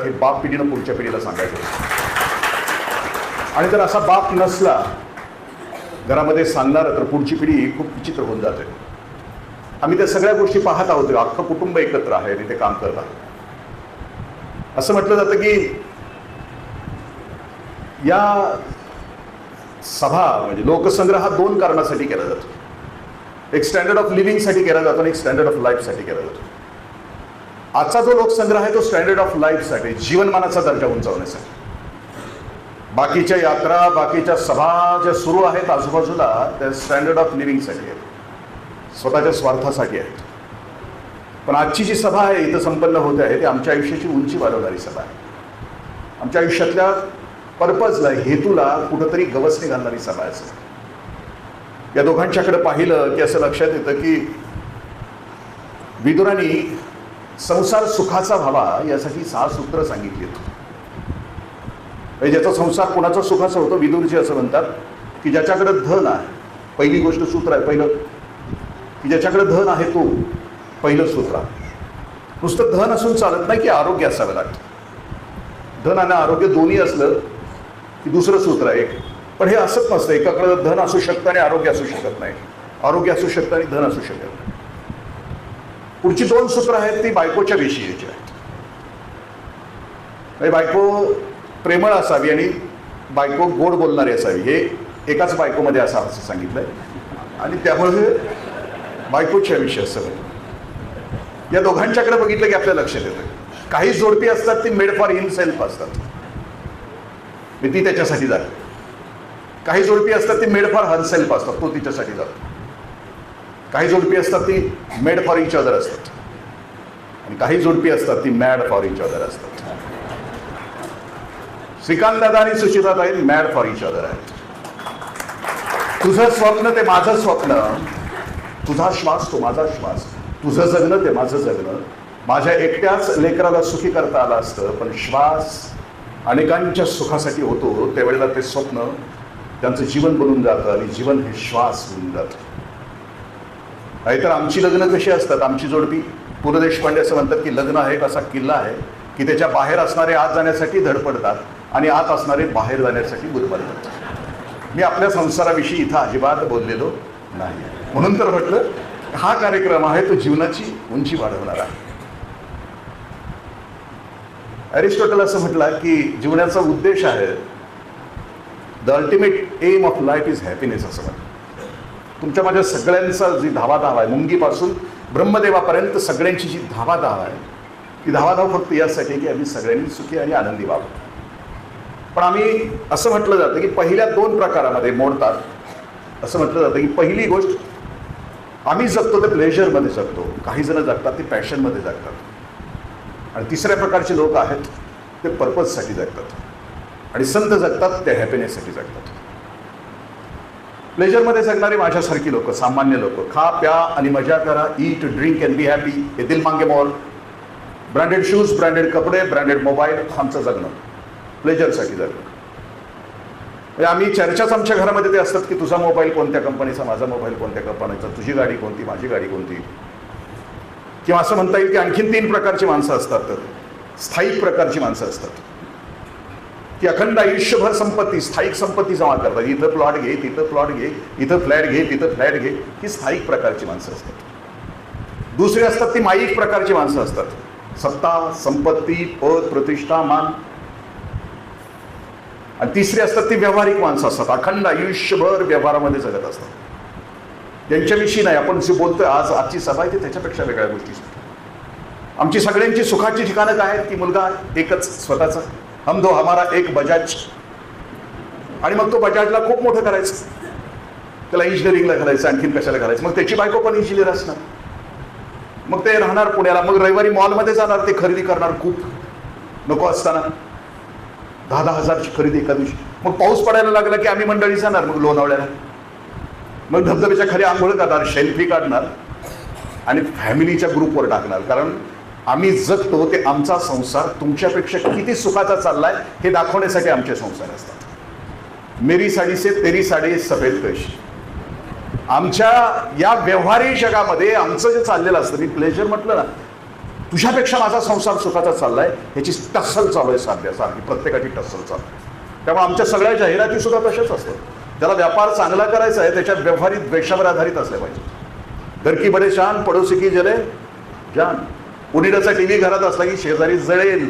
हे बाप पिढीनं पुढच्या पिढीला सांगायचं. आणि जर असा बाप नसला घरामध्ये सांगणार तर पुढची पिढी खूप विचित्र होऊन जाते. आम्ही त्या सगळ्या गोष्टी पाहत आहोत. अख्खं कुटुंब एकत्र आहे आणि ते काम करत आहे. असं म्हटलं जातं की या सभा म्हणजे लोकसंग्रह हा 2 कारणासाठी केला जातो. एक स्टँडर्ड ऑफ लिव्हिंगसाठी केला जातो आणि एक स्टँडर्ड ऑफ लाईफसाठी केला जातो. आजचा जो लोकसंग्रह आहे तो स्टँडर्ड ऑफ लाईफसाठी, जीवनमानाचा दर्जा उंचावण्यासाठी. बाकीच्या यात्रा, बाकीच्या सभा ज्या सुरू आहेत आजूबाजूला त्या स्टँडर्ड ऑफ लिव्हिंगसाठी आहेत, स्वतःच्या स्वार्थासाठी आहेत. पण आजची जी सभा आहे इथं संपन्न होते आहे ती आमच्या आयुष्याची उंची वाढवणारी सभा आहे. आमच्या आयुष्यातल्या पर्पजला, हेतूला कुठंतरी गवसणी घालणारी सभा आहे. या दोघांच्याकडे पाहिलं की असं लक्षात येतं की विदुरांनी संसार सुखाचा व्हावा यासाठी 6 सूत्र सांगितली होती. ज्याचा संसार कोणाचा सुखाचा होतो, विदुरजी असं म्हणतात की ज्याच्याकडे धन आहे, पहिली गोष्ट सूत्र आहे पहिलं, की ज्याच्याकडे धन आहे तो पहिलं सूत्र आहे. नुसतं धन असून चालत नाही की आरोग्य असावं लागतं. धन आणि आरोग्य दोन्ही असलं की दुसरं सूत्र आहे एक. पण हे असंच नसतं, एकाकडे धन असू शकतं आणि आरोग्य असू शकत नाही, आरोग्य असू शकतं आणि धन असू शकत नाही. पुढची 2 सूत्र आहेत ती बायकोच्या विषयीची आहेत. बायको प्रेमळ असावी आणि बायको गोड बोलणारी असावी, हे एकाच बायकोमध्ये असं सांगितलंय. आणि त्यामुळे बायकोच्या विषयी असं या दोघांच्याकडे बघितलं की आपल्या लक्षात येतं. काही जोडपी असतात ती मेड फॉर हिमसेल्फ असतात, ती त्याच्यासाठी जाते. काही जोडपी असतात ती मेड फॉर हरसेल्फ असतात, तो तिच्यासाठी जातो. काही जोडपी असतात ती मेड फॉर इच अदर असतात आणि काही जोडपी असतात ती मॅड फॉर इच अदर असतात. श्रीकांत दादा आणि सुचिताताई मॅड फॉर इच अदर आहेत. तुझं स्वप्न ते माझं स्वप्न, तुझा श्वास तो माझा श्वास, तुझं जगणं ते माझं जगणं. माझ्या एकट्याच लेकराला सुखी करता आलं असतं, पण श्वास अनेकांच्या सुखासाठी होतो त्यावेळेला ते स्वप्न त्यांचं जीवन बनून जातं आणि जीवन हे श्वास होऊन जातं. नाहीतर आमची लग्न कशी असतात, आमची जोडपी पु ल देशपांडे असं म्हणतात की लग्न हा एक असा किल्ला आहे की त्याच्या बाहेर असणारे आत जाण्यासाठी धडपडतात आणि आत असणारे बाहेर जाण्यासाठी गुदमरतात. मी आपल्या संसाराविषयी इथं अजिबात बोललेलो नाही, म्हणून तर म्हटलं हा कार्यक्रम आहे तो जीवनाची उंची वाढवणारा आहे. अरिस्टॉटल असं म्हटलं की जीवनाचा उद्देश आहे, the ultimate aim of life is happiness असं म्हणतात. तुमच्या माझ्या सगळ्यांचा जी धावाधाव आहे, मुंगीपासून ब्रह्मदेवापर्यंत सगळ्यांची जी धावाधाव आहे ती धावाधाव फक्त यासाठी की आम्ही सगळ्यांनी सुखी आणि आनंदी व्हावं. पण आम्ही असं म्हटलं जातं की पहिल्या 2 प्रकारामध्ये मोडतात. असं म्हटलं जातं की पहिली गोष्ट आम्ही जगतो ते प्लेजरमध्ये जगतो, काही जण जगतात ते पॅशनमध्ये जगतात, आणि तिसऱ्या प्रकारचे लोक आहेत ते पर्पजसाठी जगतात, आणि संत जगतात ते हॅपीनेससाठी जगतात. प्लेजरमध्ये जगणारे माझ्यासारखी लोक, सामान्य लोक, खा प्या आणि मजा करा, eat drink and be happy, हे दिल मांगे मॉल, ब्रँडेड शूज, ब्रँडेड कपडे, ब्रँडेड मोबाईल, आमचं जगणं प्लेजरसाठी जगणं. म्हणजे आम्ही चर्चाच आमच्या घरामध्ये ते असतात की तुझा मोबाईल कोणत्या कंपनीचा, माझा मोबाईल कोणत्या कंपनीचा, तुझी गाडी कोणती, माझी गाडी कोणती. किंवा असं म्हणता येईल की आणखीन 3 प्रकारची माणसं असतात. स्थायिक प्रकारची माणसं असतात की अखंड आयुष्यभर संपत्ती, स्थायिक संपत्ती जमा करतात. इथं प्लॉट घे, तिथं प्लॉट घे, इथं फ्लॅट घे, तिथं फ्लॅट घे, ही स्थायिक प्रकारची माणसं असतात. दुसरी असतात ती माईक प्रकारची माणसं असतात, सत्ता, संपत्ती, पद, प्रतिष्ठा, मान. आणि तिसरी असतात ती व्यावहारिक माणसं असतात, अखंड आयुष्यभर व्यवहारामध्ये जगत असतात. त्यांच्याविषयी नाही आपण जे बोलतोय आज, आजची सभा आहे ती त्याच्यापेक्षा वेगळ्या गोष्टी. आमची सगळ्यांची सुखाची ठिकाणं काय आहेत की मुलगा एकच स्वतःचा, हम दो हमारा एक बजाज, आणि मग तो बजाजला खूप मोठं करायचं, त्याला इंजिनिअरिंगला घालायचं, आणखीन कशाला घालायचं. मग त्याची बायको पण इंजिनियर असणार, मग ते राहणार पुण्याला, मग रविवारी मॉलमध्ये जाणार, ते खरेदी करणार खूप नको असताना 10,000 हजारची खरेदी एका दिवशी. मग पाऊस पडायला लागला की आम्ही मंडळी जाणार मग लोणावळ्याला, मग धबधब्याच्या खाली आंघोळ करणार, सेल्फी काढणार आणि फॅमिलीच्या ग्रुपवर टाकणार. कारण आम्ही जगतो ते आमचा संसार तुमच्यापेक्षा किती सुखाचा चाललाय हे दाखवण्यासाठी आमचे संसार असतात. मेरी साडी से तेरी साडी सफेद कशी. आमच्या या व्यवहारिक जगामध्ये आमचं जे चाललेलं असतं, मी प्लेजर म्हटलं ना, तुझ्यापेक्षा माझा संसार सुखाचा चाललाय, ह्याची टस्सल चालू आहे सारखी प्रत्येकाची टस्सल चालू आहे. त्यामुळे आमच्या सगळ्या जाहिराती सुद्धा तशाच असतात. त्याला व्यापार चांगला करायचा आहे, त्याच्यात व्यवहारिक द्वेषावर आधारित असले पाहिजे. घर की बडे शान, पडोसी की जले जान. कुणीडाचा टीव्ही घरात असला की शेजारी जळेल,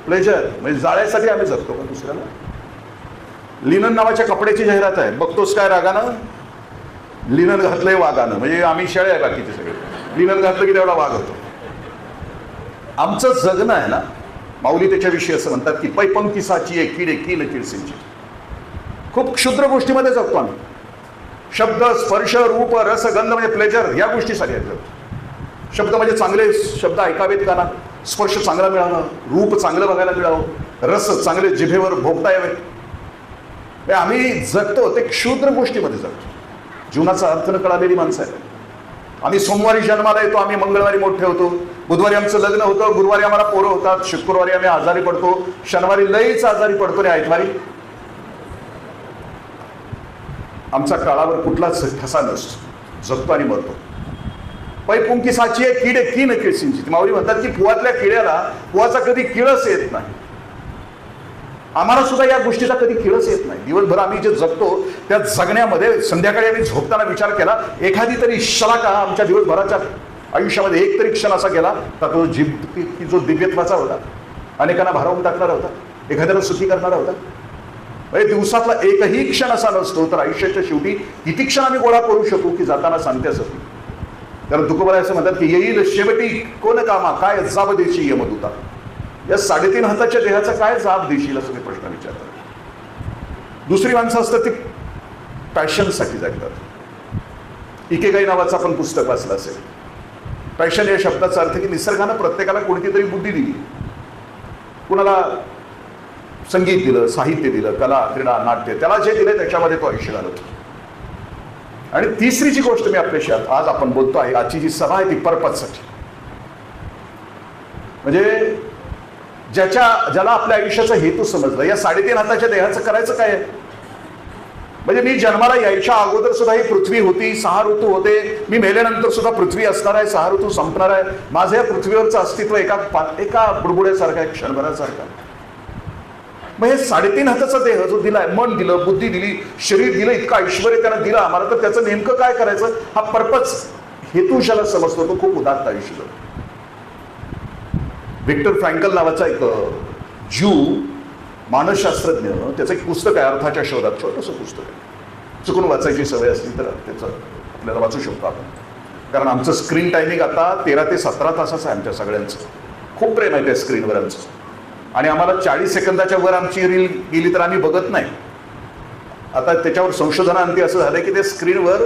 प्लेजर, म्हणजे जाळ्यासाठी आम्ही जगतो का दुसऱ्याला. लिनन नावाच्या कपड्याची जाहिरात आहे, बघतोस काय रागानं, लिनन घातलंय वाघानं, म्हणजे आम्ही शेळे आहे बाकीचे सगळे, लिनन घातलं की तेवढा वाघ होतो. आमचं जगणं आहे ना, माऊली त्याच्याविषयी असं म्हणतात की पैपंकी साची एक किडे किल किडसिंची. खूप क्षुद्र गोष्टीमध्ये जगतो आम्ही. शब्द, स्पर्श, रूप, रस, गंध म्हणजे प्लेजर, या गोष्टीसाठी जगतो. शब्द म्हणजे चांगले शब्द ऐकावेत कानात, स्पर्श चांगला मिळावा, रूप चांगलं बघायला मिळावं, रस चांगले जिभेवर भोगता यावेत. आम्ही जगतो ते क्षुद्र गोष्टीमध्ये जगतो. जीवनाचा अर्थ न कळालेली माणसं आहे. आम्ही सोमवारी जन्माला येतो, आम्ही मंगळवारी मोठे होतो, बुधवारी आमचं लग्न होतं, गुरुवारी आम्हाला पोरं होतात, शुक्रवारी आम्ही आजारी पडतो, शनिवारी लईच आजारी पडतो आणि आयतवारी आमचा काळावर कुठलाच ठसा नसतो. जगतो आणि मरतो. पैपुंकी साची आहे किडे की न किडसिंची. माऊली म्हणतात की पुवातल्या किड्याला पुवाचा कधी किळस येत नाही. आम्हाला सुद्धा या गोष्टीचा कधी किळस येत नाही. दिवसभर आम्ही जे जगतो त्या जगण्यामध्ये संध्याकाळी आम्ही झोपताना विचार केला, एखादी तरी शलाका आमच्या दिवसभराच्या आयुष्यामध्ये एक तरी क्षण असा गेला तर तो जो दिव्यत्वाचा होता, अनेकांना भारावून टाकणारा होता, एखाद्याला सुखी करणारा होता. दिवसातला एकही क्षण असा नसतो तर आयुष्याच्या शेवटी किती क्षण आम्ही गोळा करू शकू की जाताना सांगते असं. कारण तुकोबाराय असं म्हणतात की येईल शेवटी कोण कामा काय जाब देशी यमदूता. या 3.5 हाताच्या देहाचा काय जाब देशील असं ते प्रश्न विचारतात. दुसरी माणसं असतात ती पॅशनसाठी जगतात. इकेगाई नावाचं आपण पुस्तक वाचलं असेल. पॅशन या शब्दाचा अर्थ की निसर्गानं प्रत्येकाला कोणती तरी बुद्धी दिली. कुणाला संगीत दिलं, साहित्य दिलं, कला, क्रीडा, नाट्य, त्याला जे दिलं त्याच्यामध्ये तो आयुष्य घालवतो. आणि तिसरी जी गोष्ट मी आपल्याशी आज आपण बोलतो आहे, आजची जी सभा आहे ती पर्पजसाठी. म्हणजे ज्याला आपल्या आयुष्याचा हेतू समजला. या 3.5 हाताच्या देहाचं करायचं काय आहे? म्हणजे मी जन्माला यायच्या अगोदर सुद्धा ही पृथ्वी होती, 6 ऋतू होते, मी मेल्यानंतर सुद्धा पृथ्वी असणार आहे, 6 ऋतू संपणार आहे. माझं या पृथ्वीवरचं अस्तित्व एका बुडबुड्यासारखा आहे, क्षणभरासारखा. मग हे 3.5 हाताचा देह जो दिलाय, मन दिलं, बुद्धी दिली, शरीर दिलं, इतकं ऐश्वर्य त्यानं दिलं आम्हाला, तर त्याचं नेमकं काय करायचं हा पर्पज, हेतू ज्याला समजतो तो खूप उदात्त आयुष्य जगतो. व्हिक्टर फ्रँकल नावाचा एक ज्यू मानसशास्त्रज्ञ, त्याचं एक पुस्तक आहे अर्थाच्या शोधात, छोटंसं पुस्तक आहे. चुकून वाचायची सवय असली तर त्याचं आपल्याला वाचू शकतो आपण. कारण आमचं स्क्रीन टायमिंग आता 13 ते 17 तासाचं आहे आमच्या सगळ्यांचं. खूप प्रेम आहे त्या स्क्रीनवर आमचं. आणि आम्हाला 40 सेकंदाच्या वर आमची रील गेली तर आम्ही बघत नाही. आता त्याच्यावर संशोधनांती असं झालंय की ते स्क्रीनवर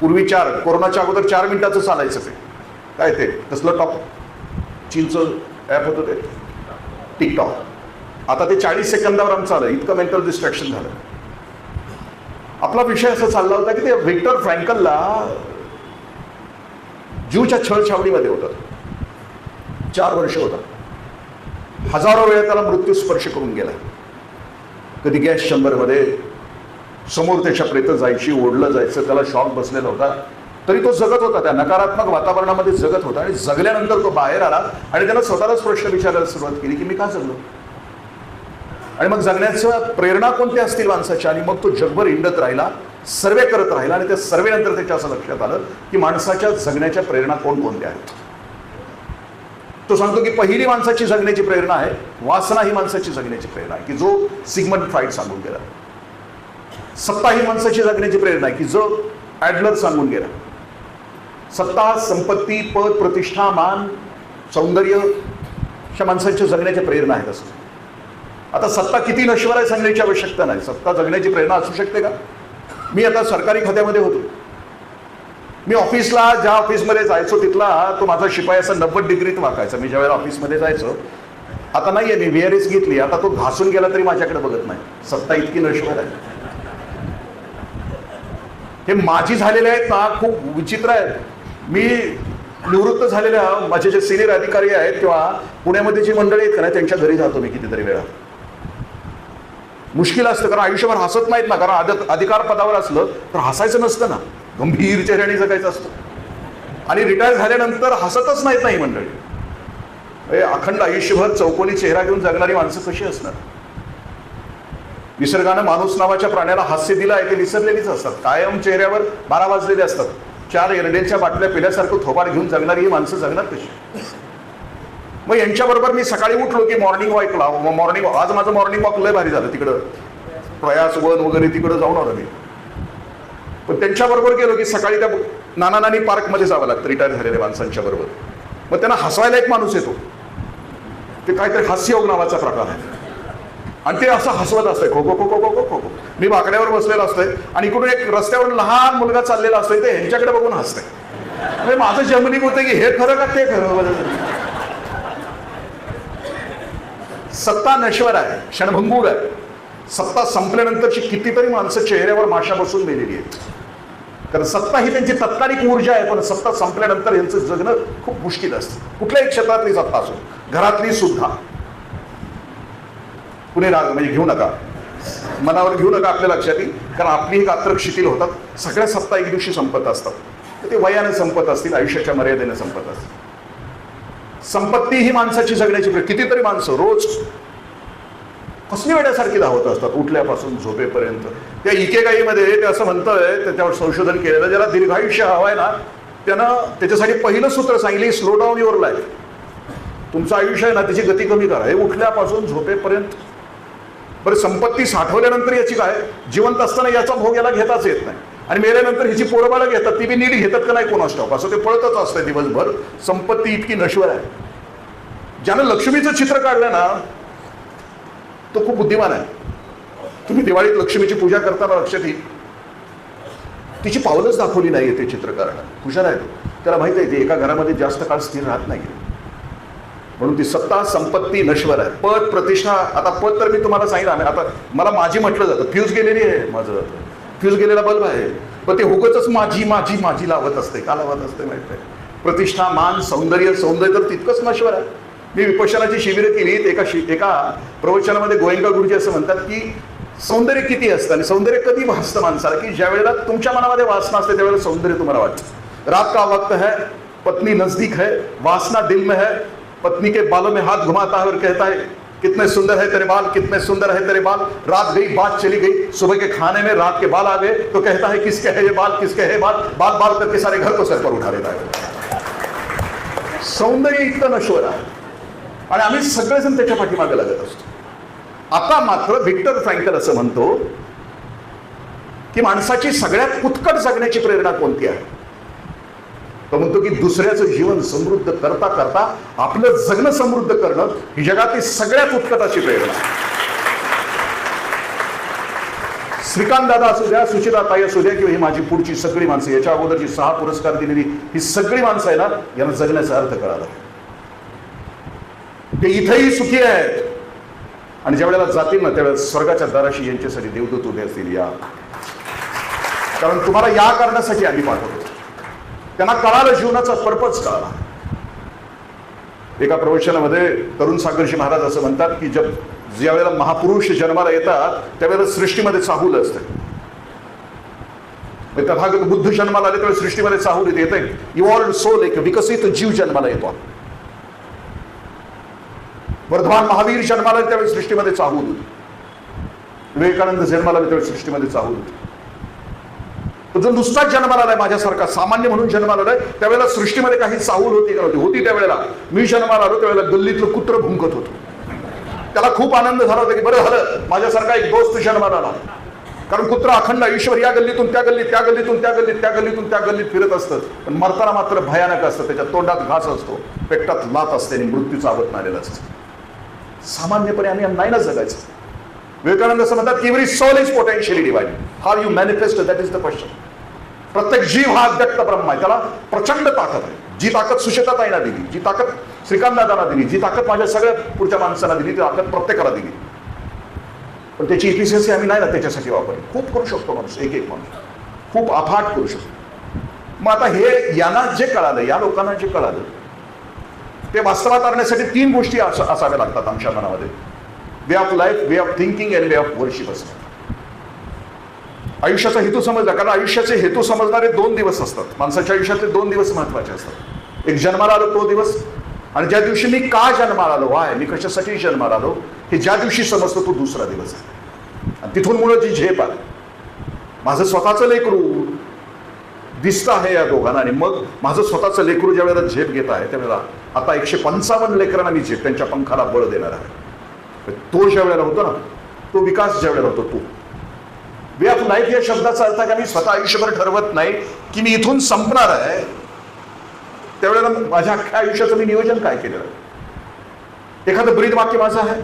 पूर्वी कोरोनाच्या अगोदर 4 मिनिटाचं चालायचं ते काय ते तसलं टॉप चीनचं ॲप होतं ते टिकटॉक. आता ते 40 सेकंदावर आमचं आलं. इतकं मेंटल डिस्ट्रॅक्शन झालं. आपला विषय असा चालला होता की ते व्हिक्टर फ्रँकलला ज्यूच्या छळछावणीमध्ये होतं. 4 वर्ष होता. हजारो वेळा त्याला मृत्यू स्पर्श करून गेला. कधी गॅस चेंबरमध्ये समोर त्याच्या प्रेत जायची, ओढलं जायचं, त्याला शॉक बसलेला होता, तरी तो जगत होता. त्या नकारात्मक वातावरणामध्ये जगत होता. आणि जगल्यानंतर तो बाहेर आला आणि त्याला स्वतःलाच प्रश्न विचारायला सुरुवात केली की मी का जगलो, आणि मग जगण्याच्या प्रेरणा कोणत्या असतील माणसाच्या. आणि मग तो जगभर हिंडत राहिला, सर्वे करत राहिला. आणि त्या सर्वेनंतर त्याच्या असं लक्षात आलं की माणसाच्या जगण्याच्या प्रेरणा कोणकोणत्या आहेत. तो सांगतो की पहिली माणसाची जगण्याची प्रेरणा आहे वासना, ही माणसाची जगण्याची प्रेरणा आहे की जो सिग्मंड फ्राइड सांगून गेला. सत्ता ही माणसाची जगण्याची प्रेरणा आहे की जो ॲडलर सांगून गेला. सत्ता, संपत्ती, पद, प्रतिष्ठा, मान, सौंदर्य अशा माणसाच्या जगण्याच्या प्रेरणा आहेत. असं आता सत्ता किती नश्वर आहे सांगण्याची आवश्यकता नाही. सत्ता जगण्याची प्रेरणा असू शकते का? मी आता सरकारी खात्यामध्ये होतो. मी ऑफिसला ज्या ऑफिसमध्ये जायचो तिथला तो माझा शिपाई असा 90 डिग्रीत वाकायचा. मी ज्यावेळेला ऑफिसमध्ये जायचो, आता नाहीये, मी VRS घेतली, आता तो घासून गेला तरी माझ्याकडे बघत नाही. सत्ता इतकी नश्वर आहे. हे माझी झालेले आहेत ना, खूप विचित्र आहेत. मी निवृत्त झालेल्या माझे जे सिनियर अधिकारी आहेत किंवा पुण्यामध्ये जी मंडळी आहेत का नाही, त्यांच्या घरी जातो मी कितीतरी वेळा. मुश्किल असतं, कारण आयुष्यभर हसत नाहीत ना. कारण अधिकार पदावर असलं तर हसायचं नसतं ना, गंभीर चेहऱ्याने जगायचं असतं. आणि रिटायर झाल्यानंतर हसतच नाहीत ना ही मंडळी. अखंड आयुष्यभर चौकोनी चेहरा घेऊन जगणारी माणसं कशी असणार? निसर्गानं माणूस नावाच्या प्राण्याला हास्य दिलं आहे ते विसरलेलीच असतात. कायम चेहऱ्यावर 12 वाजलेले असतात. 4 एरडेलच्या बाटल्या पिल्यासारखं थोबाड घेऊन जगणारी ही माणसं जगणार कशी? मग यांच्याबरोबर मी सकाळी उठलो की मॉर्निंग वॉकला, आज माझं मॉर्निंग वॉक लय भारी झालं. तिकडं प्रयास वन वगैरे तिकडं जाऊन आलो मी. पण त्यांच्याबरोबर गेलो की सकाळी त्या नाना नानी पार्कमध्ये जावं लागतं रिटायर झालेल्या माणसांच्या बरोबर. मग त्यांना हसवायला एक माणूस येतो, ते काहीतरी हास्ययोग नावाचा प्रकार आहे आणि ते असं हसवत असतंय खो खो खो खो खो खो खो. मी बाकड्यावर बसलेला असतोय आणि इकडून एक रस्त्यावर लहान मुलगा चाललेला असतोय, ते ह्यांच्याकडे बघून हसतंय. म्हणजे माझं जमनिक होतं की हे खरं का ते खरं. सत्ता नश्वर आहे, क्षणभंगूर आहे. सत्ता संपल्यानंतरची कितीतरी माणसं चेहऱ्यावर माशा बसून मेलेली आहेत. कारण सत्ता ही त्यांची तत्कालिक ऊर्जा आहे, पण सत्ता संपल्यानंतर यांचं जगणं खूप मुश्किल असतं. कुठल्याही क्षेत्रातली सत्ता असो, घरातली सुद्धा. कुणी राग म्हणजे घेऊ नका, मनावर घेऊ नका, आपल्या लक्षात येईल. कारण आपली ही गात्रक शिथिल होतात. सगळ्या सत्ता एक दिवशी संपत असतात. ते वयाने संपत असतील, आयुष्याच्या मर्यादेने संपत असतील. संपत्ती ही माणसाची जगण्याची कितीतरी माणसं रोज कसली वेड्यासारखी धावत असतात उठल्यापासून झोपेपर्यंत. त्या इकेगाईमध्ये ते असं म्हणतंय, त्याच्यावर संशोधन केलेलं, ज्याला दीर्घायुष्य हवंय ना त्यानं त्याच्यासाठी पहिलं सूत्र सांगितलं, स्लो डाऊन युअर लाईफ. तुमचं आयुष्य आहे ना त्याची गती कमी करा, हे उठल्यापासून झोपेपर्यंत. बरं, संपत्ती साठवल्यानंतर याची काय, जिवंत असताना याचा भोग याला घेताच येत नाही आणि मेल्यानंतर हिची पोरबाळं घेतात, ती बी नीट घेतात का नाही कोणास ठाऊक, असं ते पळतच असतंय दिवसभर. संपत्ती इतकी नश्वर आहे. ज्यानं लक्ष्मीचं चित्र काढलं ना तो खूप बुद्धिमान आहे. तुम्ही दिवाळीत लक्ष्मीची पूजा करताना लक्षात येईल, तिची पावलंच दाखवली नाहीये ते चित्रकारानं. हुशार आहे तो, त्याला माहित आहे ते एका घरामध्ये जास्त काळ स्थिर राहत नाही. म्हणून ती सत्ता संपत्ती नश्वर आहे. पद प्रतिष्ठा, आता पद तर मी तुम्हाला सांगितलं, आता मला माझी म्हटलं जातं, फ्यूज गेलेली आहे, माझं फ्यूज गेलेला बल्ब आहे, पण ते हुकच माझी माझी माझी लावत असते. का लावत असते माहित आहे? प्रतिष्ठा, मान, सौंदर्य, सौंदर्य तर तितकंच नश्वर आहे. मी विपश्यनाची शिबिरं केली. एका प्रवचनामध्ये गोयंका गुरुजी असं म्हणतात की सौंदर्य किती असतं आणि सौंदर्य कधी भासतं माणसाला, की ज्या वेळेला तुमच्या मनामध्ये वासना असते त्यावेळेला सौंदर्य तुम्हाला वाटतं. रात का वक्त है, पत्नी नजदीक है, वासना दिल में है, पत्नी के बालों में हाथ घुमाता है और कहता है कितने सुंदर है तेरे बाल, कितने सुंदर है तेरे बाल. रात गई, बात चली गई, सुबह के खाने में रात के बाल आ गए तो कहता है किसके है ये बाल, किसके है बाल, बाल बाल करके सारे घर को सर पर उठा लेता है. सौंदर्य इतकं नश्वर आहे आणि आम्ही सगळेजण त्याच्या पाठीमागे लागत असतो. आता मात्र व्हिक्टर फ्रँकल असं म्हणतो की माणसाची सगळ्यात उत्कट जगण्याची प्रेरणा कोणती आहे? तो म्हणतो की दुसऱ्याचं जीवन समृद्ध करता करता आपलं जगणं समृद्ध करणं ही जगातील सगळ्यात उत्कटाची प्रेरणा. श्रीकांत दादा असू द्या, सुचिता ताई असू द्या, किंवा ही माझी पुढची सगळी माणसं, याच्या अगोदरची 6 पुरस्कार दिलेली ही सगळी माणसं आहे ना, यांना जगण्याचा अर्थ कळाला. ते इथेही सुखी आहेत आणि ज्या वेळेला जातील ना त्यावेळेला स्वर्गाच्या दाराशी यांच्यासाठी देवदूत उभे असतील. या कारण तुम्हाला या कारणासाठी आम्ही पाठवतो. त्यांना कळालं, जीवनाचा पर्पज कळाला. एका प्रवचनामध्ये तरुण सागरजी महाराज असं म्हणतात की ज्या वेळेला महापुरुष जन्माला येतात त्यावेळेला सृष्टीमध्ये चाहूल असते. तथागत बुद्ध जन्माला आले त्यावेळेस सृष्टीमध्ये चाहूल येते. इव्हॉल्व्ड सोल, एक विकसित जीव जन्माला येतो. वर्धमान महावीर जन्माला त्यावेळेस सृष्टीमध्ये चाहूल होती. विवेकानंद जन्माला त्यावेळेस सृष्टीमध्ये चाहूल होती. जो नुसताच जन्माला आलाय माझ्यासारखा सामान्य म्हणून जन्माला आलाय त्यावेळेला सृष्टीमध्ये काही चाहूल होती का नव्हती? होती. त्यावेळेला मी जन्माला आलो त्यावेळेला गल्लीतलं कुत्र भुंकत होतं. त्याला खूप आनंद झाला होता की बरं झालं माझ्यासारखा एक दोस्त जन्माला आला. कारण कुत्र अखंड आयुष्यभर या गल्लीतून त्या गल्लीत, त्या गल्लीतून त्या गल्लीत, त्या गल्लीतून त्या गल्लीत फिरत असतं. पण मरताना मात्र भयानक असतं. त्याच्या तोंडात घास असतो, पेटात लात असते आणि मृत्यूचं आवत आलेलं असतं. सामान्यपणे आम्ही नाही ना जगायचं. विवेकानंद असं म्हणतात की every soul is potentially divine, how you manifest that is the question. प्रत्येक जीव हा अव्यक्त ब्रह्म आहे, त्याला प्रचंड ताकद आहे. जी ताकद सुशेताताईंना दिली, जी ताकद श्रीकांतदादांना दिली, जी ताकद माझ्या सगळ्या पुढच्या माणसांना दिली, ती ताकद प्रत्येकाला दिली. पण त्याची इफिशियन्सी आम्ही नाही ना त्याच्यासाठी वापरली. खूप करू शकतो माणूस, एक एक माणूस खूप अफाट करू शकतो. मग आता हे यांना जे कळालं, या लोकांना जे कळालं ते वास्तवात आणण्यासाठी 3 गोष्टी असाव्या लागतात आमच्या मनामध्ये. Way of life, way of thinking and way of worship असतात. आयुष्याचा हेतू समजला, कारण आयुष्याचे हेतू समजणारे 2 दिवस असतात. माणसाच्या आयुष्यातले 2 दिवस महत्वाचे असतात. एक जन्माला आलो तो दिवस आणि ज्या दिवशी मी का जन्माला आलो आहे, मी कशासाठी जन्माला आलो, हे ज्या दिवशी समजतो तो दुसरा दिवस आहे. आणि तिथून मुळे जी झेप आहे, माझं स्वतःचं लेकरू दिसतं आहे या दोघांना, आणि मग माझं स्वतःचं लेकरू ज्या वेळेला झेप घेत आहे त्यावेळेला आता 155 लेकरांना मी झेप त्यांच्या पंखाला बळ देणार आहे. तो ज्या वेळेला होतो ना, तो विकास ज्या वेळेला होतो, तो वे ऑफ लाईफ या शब्दाचा अर्थ आहे की मी स्वतः आयुष्यभर ठरवत नाही की मी इथून संपणार आहे. त्यावेळेला माझ्या अख्ख्या आयुष्याचं मी नियोजन काय केलेलं आहे. एखादं ब्रीद वाक्य माझं आहे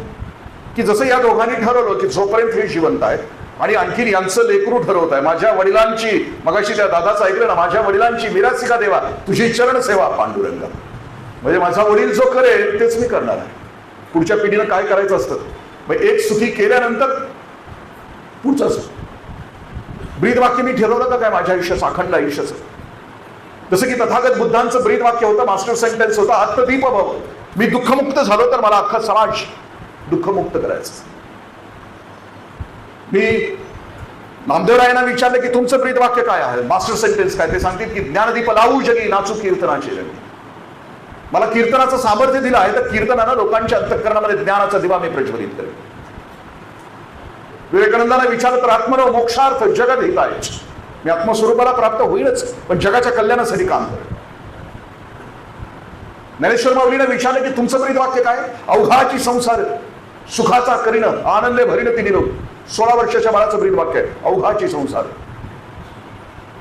की जसं या दोघांनी ठरवलं की जोपर्यंत हे जिवंत आहे आणि आणखीन यांचं लेकरू ठरवत आहे, माझ्या वडिलांची, मगाशी त्या दादाचं ऐकलं ना, माझ्या वडिलांची मिरासिका देवा तुझी चरण सेवा पांडुरंगा, म्हणजे माझा वडील जो करेल तेच मी करणार आहे. पुढच्या पिढीनं काय करायचं असतं, मग एक सुखी केल्यानंतर पुढचं सुख. ब्रीद वाक्य मी ठरवलं का काय माझ्या आयुष्याचं, अखंड आयुष्याचं. जसं की तथागत बुद्धांचं ब्रीद वाक्य होतं, मास्टर सेंटेन्स होतं, आत्मदीप भव. मी दुःखमुक्त झालो तर मला अख्खा समाज दुःखमुक्त करायचं. मी नामदेवरायांना विचारलं की तुमचं ब्रीद वाक्य काय आहे, मास्टर सेंटेन्स काय, ते सांगतील की ज्ञानदीप लावू जगी नाचू कीर्तनाचे जगी. मला कीर्तनाचं सामर्थ्य दिलं आहे तर कीर्तनानं लोकांच्या अंतःकरणामध्ये ज्ञानाचा दिवा मी प्रज्वलित करेन. विवेकानंदांना विचारलं तर आत्मनव मोक्षार्थ जगत हिताय, मी आत्मस्वरूपाला प्राप्त होईलच पण जगाच्या कल्याणासाठी काम करेन. ज्ञानेश्वर माऊलीने विचारलं की तुमचं ब्रीद वाक्य काय, अवघाची संसार सुखाचा करीनं आनंदे भरीन तिने लोक. 16 वर्षाच्या बाळाचं ब्रीद वाक्य आहे, अवघाची संसार.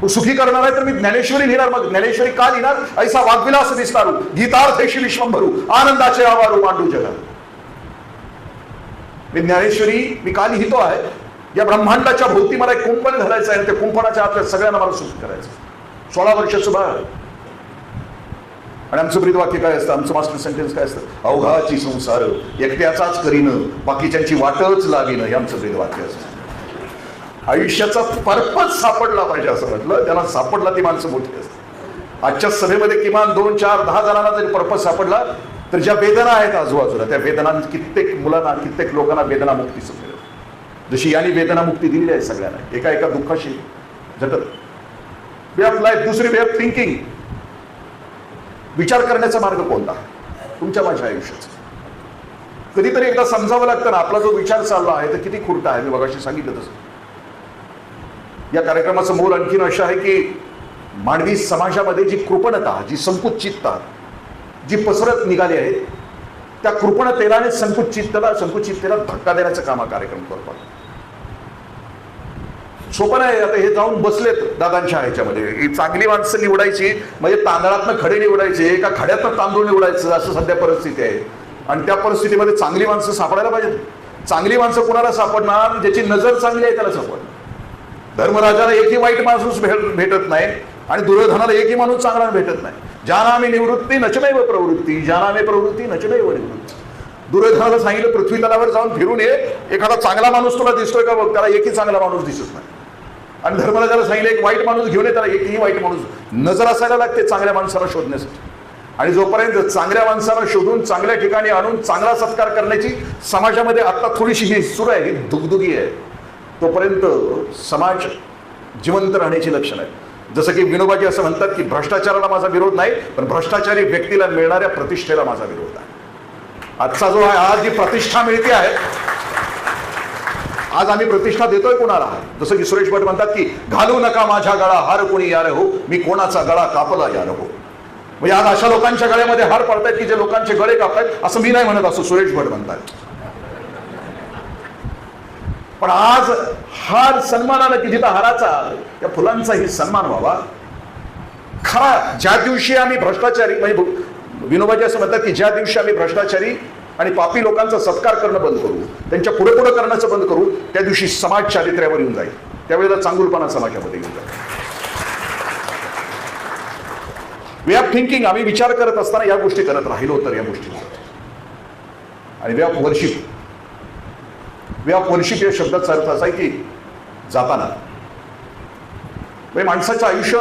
सुखी करणार आहे तर मी ज्ञानेश्वरी लिहिणार. मग ज्ञानेश्वरी का लिहिणार, ऐसा वाग्विलास दिसतारू गीतार्थेशी विश्वंभरू आनंदाचे आवारू मांडू जगा. मी ज्ञानेश्वरी मी का लिहितो आहे, या ब्रह्मांडाच्या भोवती मला एक कुंपण घालायचं आहे आणि त्या कुंपणाच्या आतल्या सगळ्यांना मला सुखी करायचं. 16 वर्षाचं बाळ. आणि आमचं ब्रीद वाक्य काय असतं, आमचं मास्टर सेंटेन्स काय असतं, अवघाची संसार एकट्याचाच करीनं बाकीच्यांची वाटच लावीनं, हे आमचं ब्रीद वाक्य असतं. आयुष्याचा पर्पज सापडला पाहिजे असं म्हटलं, त्यांना सापडला ती माणसं मोठी असतात. आजच्या सभेमध्ये किमान 2, 4, 10 जणांना जरी पर्पज सापडला तर ज्या वेदना आहेत आजूबाजूला, त्या वेदना कित्येक मुलांना, कित्येक लोकांना वेदना मुक्ती सुचेल. जशी यांनी वेदना मुक्ती दिलेली आहे सगळ्यांना, एका एका दुःखाशी झटत. Way of life. दुसरी वे ऑफ थिंकिंग, विचार करण्याचा मार्ग कोणता तुमच्या माझ्या आयुष्याचा. कधीतरी एकदा समजावं लागतं ना, आपला जो विचार चालला आहे तर किती खुर्ट आहे. मी मगाशी सांगितलं तसं. या कार्यक्रमाचं मूल आणखीन असं आहे की मानवी समाजामध्ये जी कृपणता, जी संकुचितता जी पसरत निघाली आहे, त्या कृपणतेला आणि संकुचिततेला धक्का देण्याचं काम हा कार्यक्रम करतो. सोपं नाही. आता हे जाऊन बसलेत दादांच्या ह्याच्यामध्ये, चांगली माणसं निवडायची म्हणजे तांदळातनं खडे निवडायचे का खड्यातनं तांदूळ निवडायचं, असं सध्या परिस्थिती आहे. आणि त्या परिस्थितीमध्ये चांगली माणसं सापडायला पाहिजेत. चांगली माणसं कुणाला सापडणार, ज्याची नजर चांगली आहे त्याला सापडणार. धर्मराजाला एकही वाईट माणूस भेटत नाही आणि दुर्योधनाला एकही माणूस चांगला भेटत नाही. जानामी निवृत्ती नचनैव प्रवृत्ती, जानामे प्रवृत्ती नचनैव निवृत्ती. दुर्योधनाला सांगितलं पृथ्वी तलावर जाऊन फिरून ये, एखादा चांगला माणूस तुला दिसतोय का बघ. त्याला एकही चांगला माणूस दिसत नाही. आणि धर्मराजाला सांगितलं एक वाईट माणूस घेऊन ये, त्याला एकही वाईट माणूस. नजर असायला लागते चांगल्या माणसाला शोधण्यासाठी. आणि जोपर्यंत चांगल्या माणसाला शोधून चांगल्या ठिकाणी आणून चांगला सत्कार करण्याची समाजामध्ये आता थोडीशी ही सुरू आहे, ही दुगदुगी आहे, तोपर्यंत समाज जिवंत राहण्याची लक्षणं आहेत. जसं की विनोबाजी असं म्हणतात की भ्रष्टाचाराला माझा विरोध नाही, पण भ्रष्टाचारी व्यक्तीला मिळणाऱ्या प्रतिष्ठेला माझा विरोध आहे. आजचा जो आहे, आज जी प्रतिष्ठा मिळते आहे, आज आम्ही प्रतिष्ठा देतोय कोणाला. जसं की सुरेश भट म्हणतात की घालू नका माझ्या गळा हार कोणी यार हो, मी कोणाचा गळा कापला यार हो. म्हणजे आज अशा लोकांच्या गळ्यामध्ये हार पडतायत की जे लोकांचे गळे कापतायत. असं मी नाही म्हणत, असं सुरेश भट म्हणतात. पण आज हार सन्मानानं की जिथं हाराचा त्या फुलांचाही सन्मान व्हावा. खरा ज्या दिवशी आम्ही भ्रष्टाचारी, म्हणजे विनोबाजी असं म्हणतात की ज्या दिवशी आम्ही भ्रष्टाचारी आणि पापी लोकांचा सत्कार करणं बंद करू, त्यांच्या पुढे पुढे करण्याचं बंद करू, त्या दिवशी समाज चारित्र्यावर येऊन जाईल. त्यावेळेला चांगुलपणा समाजामध्ये येऊन जाईल. वे ऑफ थिंकिंग, आम्ही विचार करत असताना या गोष्टी करत राहिलो तर या गोष्टी. आणि way of worship. Way of worship या शब्दाचा अर्थ असा आहे की जाताना माणसाचं आयुष्य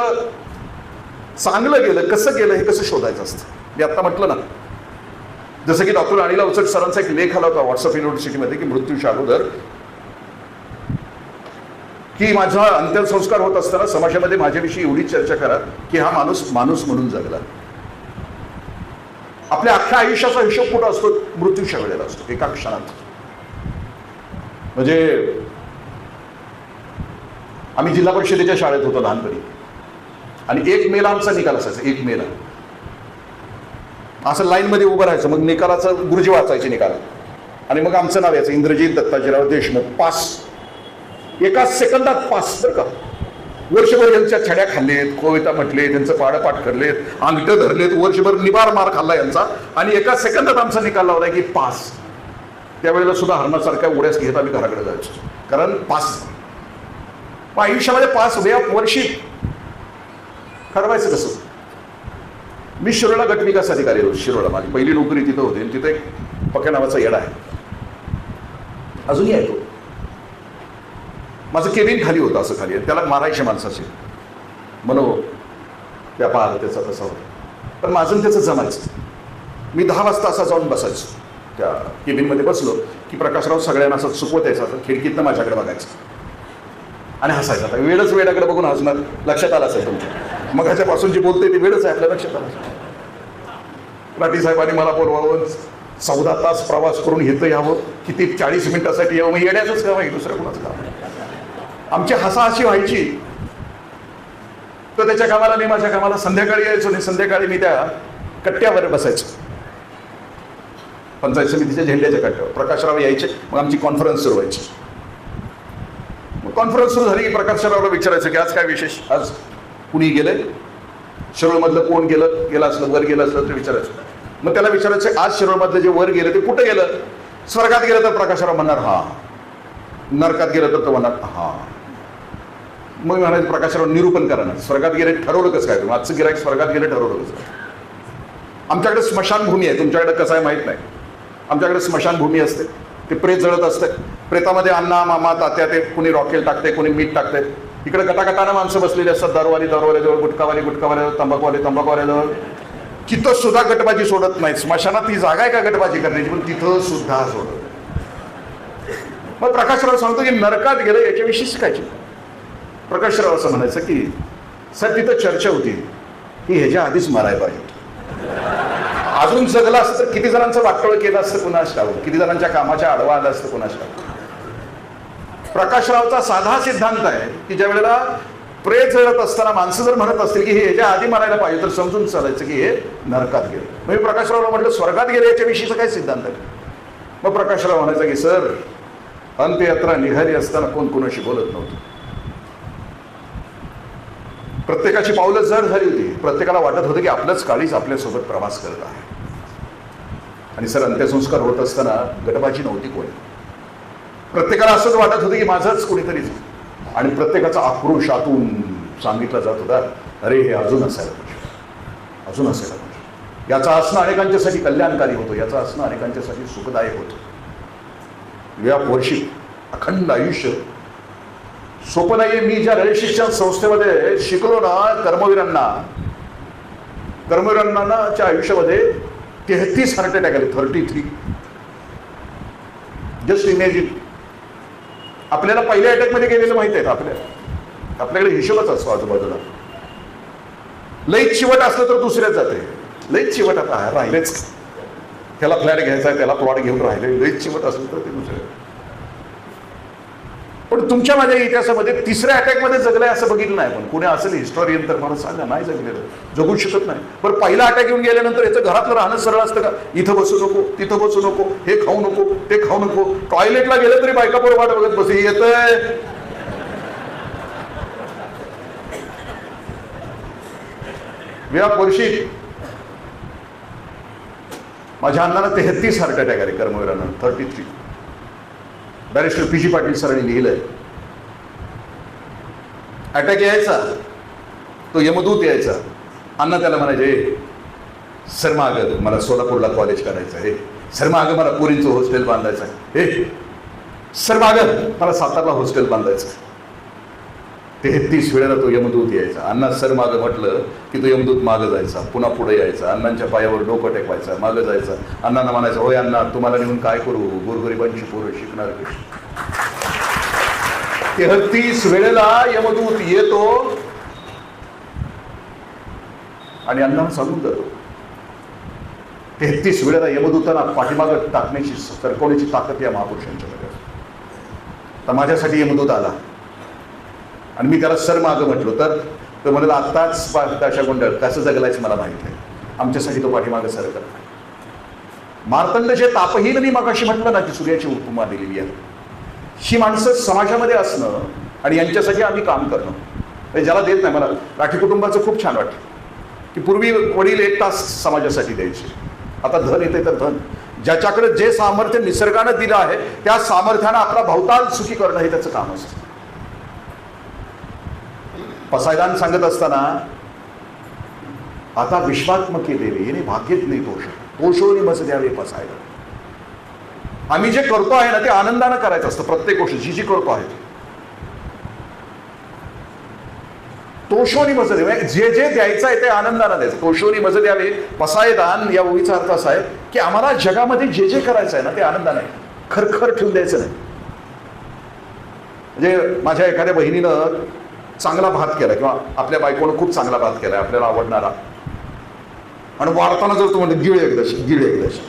चांगलं गेलं, कसं गेलं हे कसं शोधायचं असतं. मी आता म्हटलं ना, जसं की डॉक्टर अनिल अवचट सरांचा एक लेख आला होता व्हॉट्सअप युनिव्हर्सिटीमध्ये की मृत्यूच्या अगोदर, की माझा अंत्यसंस्कार होत असताना समाजामध्ये माझ्याविषयी एवढी चर्चा करा की हा माणूस माणूस म्हणून जगला. आपल्या अख्ख्या आयुष्याचा हिशोब कुठं असतो? मृत्यूच्या वेळेला असतो, एका क्षणात. म्हणजे आम्ही जिल्हा परिषदेच्या शाळेत होतो लहानपणी, आणि 1 मेला आमचा निकाल असायचा. 1 मेला असं लाईन मध्ये उभं राहायचं, मग निकालाचं गुरुजी वाचायचे निकाल, आणि मग आमचं नाव यायचं इंद्रजित दत्ताजीराव देशमुख, पास. एका सेकंदात पास. बरं का, वर्षभर यांच्या छड्या खाल्लेत, कविता म्हटले, त्यांचं पाडपाठ करलेत, अंगठं धरलेत, वर्षभर निबार मार खाल्ला यांचा, आणि एका सेकंदात आमचा निकाल लावलाय की पास. त्यावेळेला सुद्धा हरणासारख्या उड्यास घेत आम्ही घराकडे जायचो, कारण पास. आयुष्यामध्ये 5 वर्षी ठरवायचं कसं? मी शिरोळा गट विकास अधिकारी होतो. शिरोळा माझी पहिली नोकरी तिथं होती, आणि तिथे एक पक्या नावाचा येडा आहे, अजूनही आहे तो. माझं केबिन खाली होतं, असं खाली, त्याला मारायचे माणसाचे, मनो व्यापार त्याचा तसा होता. पण माझं त्याचं जमायचं. मी 10 वाजता असा जाऊन बसायचो त्या केबिनमध्ये. बसलो की प्रकाशराव सगळ्यांना असं चुकवत यायचा, खिडकीतनं माझ्याकडे बघायचं आणि हसायचं. आता वेळच वेळाकडे बघून हसणार, लक्षात आलं असेल तुमच्या. मग ह्याच्यापासून जी बोलते ती वेळच आहे, आपल्या लक्षात आलं. राठी साहेबांनी मला बोलवावं, 14 तास प्रवास करून इथं यावं, किती 40 मिनिटासाठी यावं. मग येण्याचंच काम आहे, दुसरं कोणाचं काम आहे? आमची हसाहशी व्हायची. तर त्याच्या कामाला मी माझ्या कामाला संध्याकाळी यायचो, आणि संध्याकाळी मी त्या कट्ट्यावर बसायचो, पंचायत समितीच्या झेंड्याच्या कट्ट्यावर. प्रकाशराव यायचे, मग आमची कॉन्फरन्स सुरू व्हायची. मग कॉन्फरन्स सुरू झाली की प्रकाशरावला विचारायचं की आज काय विशेष, आज कुणी गेलंय, शिरोळमधलं कोण गेलं असलं, वर गेलं असलं तर विचारायचं. मग त्याला विचारायचं आज शिरोळमधलं जे वर गेलं ते कुठं गेलं? स्वर्गात गेलं तर प्रकाशराव म्हणणार हा, नरकात गेलं तर तो म्हणणार हा. मग म्हणायचं प्रकाशराव निरूपण करा ना, स्वर्गात गेले ठरवलं कसं काय? तुम्ही आजचं गिराईक स्वर्गात गेले ठरवलं कसं? आमच्याकडे स्मशानभूमी आहे, तुमच्याकडे कसं आहे माहित नाही. आमच्याकडे स्मशानभूमी असते, ते प्रेत जळत असते. प्रेतामध्ये अण्णा मामा तात्या, ते कुणी रॉकेल टाकते, कुणी मीठ टाकते. इकडे गटागटानं माणसं बसलेली असतात, दारूवाली जवळ, गुटखावाले तंबाखूवाले जवळ. तिथं सुद्धा गटबाजी सोडत नाही. स्मशानात ती जागा आहे का गटबाजी करण्याची, पण तिथं सुद्धा सोडत. मग प्रकाशराव सांगतो की नरकात गेलं याच्याविषयी शिकायचे. प्रकाशराव असं म्हणायचं की सर तिथं चर्चा होती की ह्याच्या आधीच मारायला पाहिजे, अजून जगला असतं तर किती जणांचं वाटोळं केलं असतं कुणास ठाऊक, किती जणांच्या कामाच्या आडवा आलं असतं कुणास ठाऊक. प्रकाशरावचा साधा सिद्धांत आहे की ज्या वेळेला प्रेत जळत असताना माणसं जर म्हणत असतील की हे ह्याच्या आधी मारायला पाहिजे, तर समजून चालायचं की हे नरकात गेले. म्हणजे प्रकाशरावला म्हटलं स्वर्गात गेले याच्याविषयीचा काय सिद्धांत आहे? मग प्रकाशराव म्हणायचं की सर अंत्ययात्रा निघाली असताना कोण कोणाशी बोलत नव्हतं. प्रत्येकाची पावलं जड झाली होती. प्रत्येकाला वाटत होतं की आपलंच काळीच आपल्यासोबत प्रवास करत आहे. आणि सर अंत्यसंस्कार होत असताना गटबाजी नव्हती कोणी. प्रत्येकाला असंच वाटत होतं की माझंच कोणीतरीच. आणि प्रत्येकाचा आक्रोश आतून सांगितला जात होता, अरे हे अजून असायला पाहिजे, अजून असायला पाहिजे. याचा असणं अनेकांच्यासाठी कल्याणकारी होतं, याचा असणं अनेकांच्यासाठी सुखदायक होतं. या वर्षी अखंड आयुष्य सोपं नाहीये. मी ज्या रे शिक्षण संस्थेमध्ये शिकलो ना, कर्मवीरांच्या आयुष्यामध्ये 33 हार्ट अटॅक आले. 33. Just imagine. आपल्याला पहिल्या अटॅक मध्ये गेलेलं माहित आहे का? आपल्याकडे हिशोबच असतो आजूबाजूला. लईच चिवट असलं तर दुसऱ्याच जाते. लईच चिवट आता राहिलेच, त्याला फ्लॅट घ्यायचा, त्याला प्लॉट घेऊन राहिले. लईच चिवट असलं तर ते दुसरे. पण तुमच्या माझ्या इतिहासामध्ये 3ऱ्या अटॅक मध्ये जगलाय असं बघितलं नाही. पण कुणी असेल हिस्टोरियन तर मला सांगा, नाही जगलेलं, जगू शकत नाही. पण पहिला अटॅक येऊन गेल्यानंतर याचं घरातलं राहणं सरळ असतं का? इथं बसू नको, तिथं बसू नको, हे खाऊ नको, ते खाऊ नको. टॉयलेटला गेलं तरी बायका पोर वाट बघत बस, येतंय. या वर्षी माझ्या अण्णाला 33 हार्ट अटॅक आले. कर्मवीरांना 33. Barrister PG. पाटील सरांनी लिहिलंय. अटॅक यायचा, तो यमदूत यायचा. अण्णा त्याला म्हणायचे, सर माग मला सोलापूरला कॉलेज करायचं आहे, सर माग मला पुरींचं हॉस्टेल बांधायचं आहे, हे सर माग मला सातारला हॉस्टेल बांधायचं. 33 वेळेला तो यमदूत यायचा. अण्णा सर मागं म्हटलं की तो यमदूत मागं जायचा, पुन्हा पुढे यायचा, अण्णांच्या पायावर डोकं टेकवायचा, मागं जायचा. अण्णांना म्हणायचं, होय अण्णा तुम्हाला नेऊन काय करू, गोरगरिबांची पोरं शिकणार कशी. 33 वेळेला यमदूत येतो आणि अण्णांना सांगून जातो 33 वेळेला यमदूतांना पाठीमागं टाकण्याची सरकवण्याची ताकद या महापुरुषांच्याकडे. तर माझ्यासाठी यमदूत आला आणि मी त्याला सर मागं म्हटलो तर तो म्हणाला आत्ताच अशा गोंधळ कसं जगलायचं मला माहित नाही, आमच्यासाठी तो पाठीमागं सर करत. मार्तंड जे तापहीन मी मगाशी म्हटलं ना की सूर्याची उपमा दिलेली आहे, ही माणसं समाजामध्ये असणं आणि यांच्यासाठी आम्ही काम करणं. ज्याला देत नाही, मला राठी कुटुंबाचं खूप छान वाटतं की पूर्वी वडील 1 तास समाजासाठी द्यायचे, आता धन येते तर धन. ज्याच्याकडे जे सामर्थ्य निसर्गानं दिलं आहे त्या सामर्थ्यानं आपला भवताल सुखी करणं हे त्याचं काम असतं. पसायदान सांगत असताना आता विश्वात्मके देवे येणे भाग्येत नाही तोषोनी मज द्यावे पसायदान. आम्ही जे करतो आहे ना ते आनंदानं करायचं असतं. प्रत्येक गोष्ट जी करतो आहे तोषोनी मज द्यावे, जे द्यायचं आहे ते आनंदानं द्यायचं. तोषोनी मज द्यावे पसायदान या ओळीचा अर्थ असा आहे की आम्हाला जगामध्ये जे करायचं आहे ना ते आनंदानं आहे, खरखर ठेवून द्यायचं नाही. म्हणजे माझ्या एखाद्या बहिणीनं चांगला भात केला किंवा आपल्या बायकोनं खूप चांगला भात केलाय आपल्याला आवडणारा, आणि वाढताना जर तू म्हणतो गिळ एकदाशी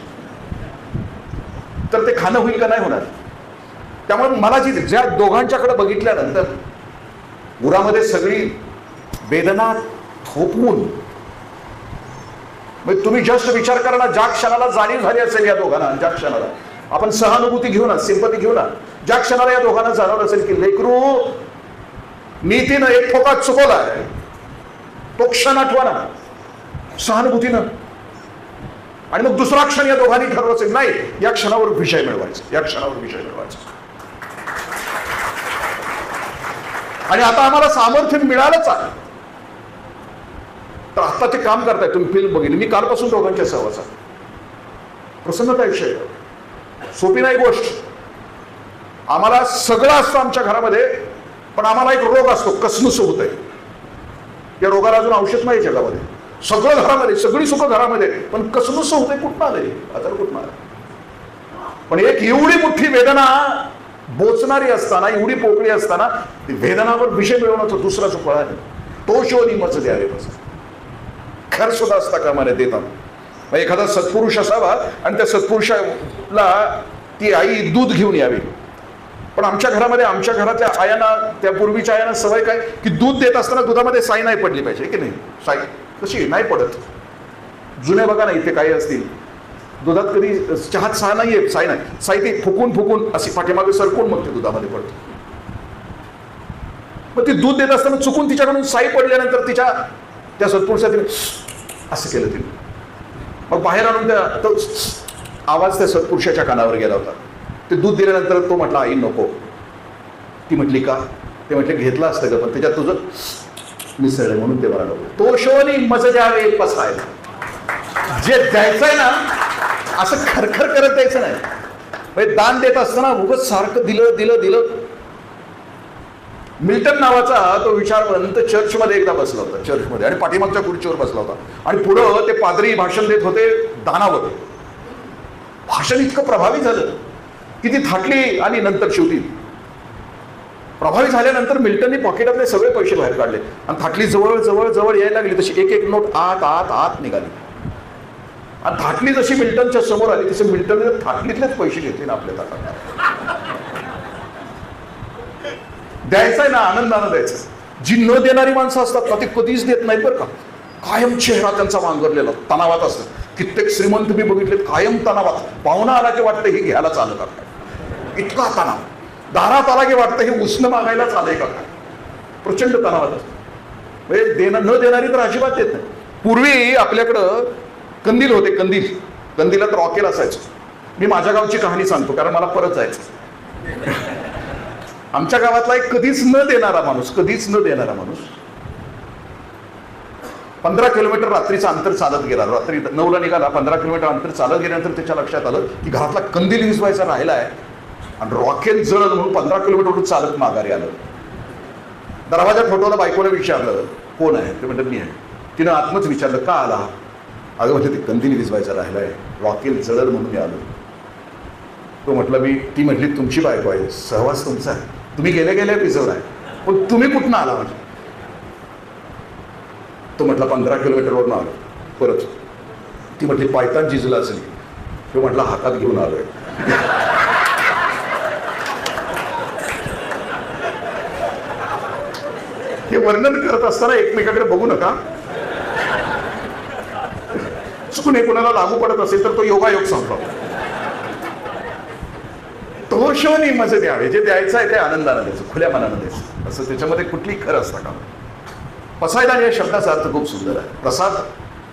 तर ते खाणं होईल का? नाही होणार. त्यामुळे मला ज्या दोघांच्याकडे बघितल्यानंतर गुरामध्ये सगळी वेदना थोपवून, म्हणजे तुम्ही जस्ट विचार करा ना, ज्या क्षणाला जाणीव झाली असेल या दोघांना, ज्या क्षणाला आपण सहानुभूती घेऊ ना, सिंपती घेऊ ना, ज्या क्षणाला या दोघांना जाणवलं असेल की लेकरू नीतीनं एक ठोका चुकवला आहे, तो क्षण आठवा ना सहानुभूतीनं, आणि मग दुसरा क्षण या दोघांनी ठरवलं असेल नाही या क्षणावर विजय मिळवायचा, या क्षणावर विजय मिळवायचा. आणि आता आम्हाला सामर्थ्य मिळालंच आहे, तर आता ते काम करताय. तुम्ही फिल्म बघितली, मी कालपासून दोघांच्या सहवासात. प्रसन्नता विषय, सोपी नाही गोष्ट. आम्हाला सगळं असतं आमच्या घरामध्ये, पण आम्हाला एक रोग असतो, कसनुस होत आहे. या रोगाला अजून औषध नाही जगामध्ये. सगळं घरामध्ये, सगळी सुख घरामध्ये, पण कसनुस होत आहे. कुठं आलंय आजार, कुठं आलं? पण एक एवढी मोठी वेदना बोचणारी असताना, एवढी पोकळी असताना वेदनावर विषय मिळवण्याचा दुसरा सुफळ आहे. तो शोधी मच द्यावे बस. खर सुद्धा असता कामाने देतात. एखादा सत्पुरुष असावा आणि त्या सत्पुरुषाला ती आई दूध घेऊन यावी. पण आमच्या घरामध्ये, आमच्या घरातल्या आयांना, त्या पूर्वीच्या आयांना सवय काय की दूध देत असताना दुधामध्ये साई नाही पडली पाहिजे की नाही. साई कशी नाही पडत. जुने बघा ना इथे काही असतील दुधात कधी चहात साय नाहीये, साई नाही, साई ती फुकून अशी पाठीमागे सरकून मग ते दुधामध्ये पडते. मग ती दूध देत असताना चुकून तिच्याकडून साई पडल्यानंतर तिच्या त्या सत्पुरुषाने असं केलं तिने. मग बाहेर आणून त्या आवाज त्या सत्पुरुषाच्या कानावर गेला होता. ते दूध दिल्यानंतर तो म्हटला आई नको. ती म्हटली का? ते म्हटले घेतलं असतं का, पण त्याच्यात तुझं मिसळलंय म्हणून ते मला नको. तो शोनी मज द्यावे पसायला. जे द्यायचंय ना असं खरखर करत द्यायचं नाही. म्हणजे दान देत असताना उगाच सारखं दिलं. मिल्टन नावाचा तो विचारवंत चर्चमध्ये एकदा बसला होता, चर्चमध्ये, आणि पाठीमागच्या खुर्चीवर बसला होता. आणि पुढं ते पादरी भाषण देत होते दानावर. भाषण इतकं प्रभावी झालं की ती थाटली. आणि नंतर शेवटी प्रभावी झाल्यानंतर मिल्टनने पॉकेटातले सगळे पैसे बाहेर काढले आणि थाटली जवळ यायला लागली. तशी एक नोट आत निघाली. आणि थाटली जशी मिल्टनच्या समोर आली तसे मिल्टनने थाटलीतलेच पैसे घेतले ना आपल्या ताटात. द्यायचंय ना, आनंदानं द्यायचं. जी न देणारी माणसं असतात ना ती कधीच देत नाही बरं का. कायम चेहरा त्यांचा वांगरलेला, तणावात असतं. कित्येक श्रीमंत मी बघितले कायम तणावात. पाहुणा आला की वाटतं हे घ्यायला चालू का, इतका तणाव. दारात आला की वाटतं हे उष्ण मागायला चालय का काय. प्रचंड तणावात असतं. म्हणजे न देणारी तर अजिबात देत नाही. पूर्वी आपल्याकडं कंदील होते, कंदिलात रॉकेल असायचं. मी माझ्या गावची कहाणी सांगतो कारण मला परत जायचं. आमच्या गावातला एक कधीच न देणारा माणूस 15 किलोमीटर रात्रीचं अंतर चालत गेला. रात्री 9ला निघाला, 15 किलोमीटर अंतर चालत गेल्यानंतर त्याच्या लक्षात आलं की घरातला कंदील विझवायचा राहिला आहे आणि रॉकेल जळलं म्हणून 15 किलोमीटर चालत माघारी आलं. दरवाजा ठोठवला. बायकोला विचारलं कोण आहे, ते म्हणतात मी आहे. तिनं आत्मच विचारलं का आला. अगं म्हणजे ते कंदील विझवायचा राहिलाय, रॉकेल जळलं म्हणून मी आलो. तो म्हटलं ती म्हटली तुमची बायको आहे, सहवास तुमचा आहे, तुम्ही गेल्या विझवलाय, पण तुम्ही कुठनं आला म्हणजे. तो म्हटला 15 किलोमीटरवरून आलो. परत ती म्हटली पायतान झिजला असली. तो म्हटला हातात घेऊन आलोय. हे वर्णन करत असताना एकमेकाकडे बघू नका. चुकून हे कोणाला लागू पडत असेल तर तो योगायोग सांगतो. तोषोनी मजे द्यावे, जे द्यायचं आहे ते आनंदानं द्यायचं, खुल्या मनानं द्यायचं, असं त्याच्यामध्ये कुठली खरं असतं का? पसायदान या शब्दाचा अर्थ खूप सुंदर आहे. प्रसाद,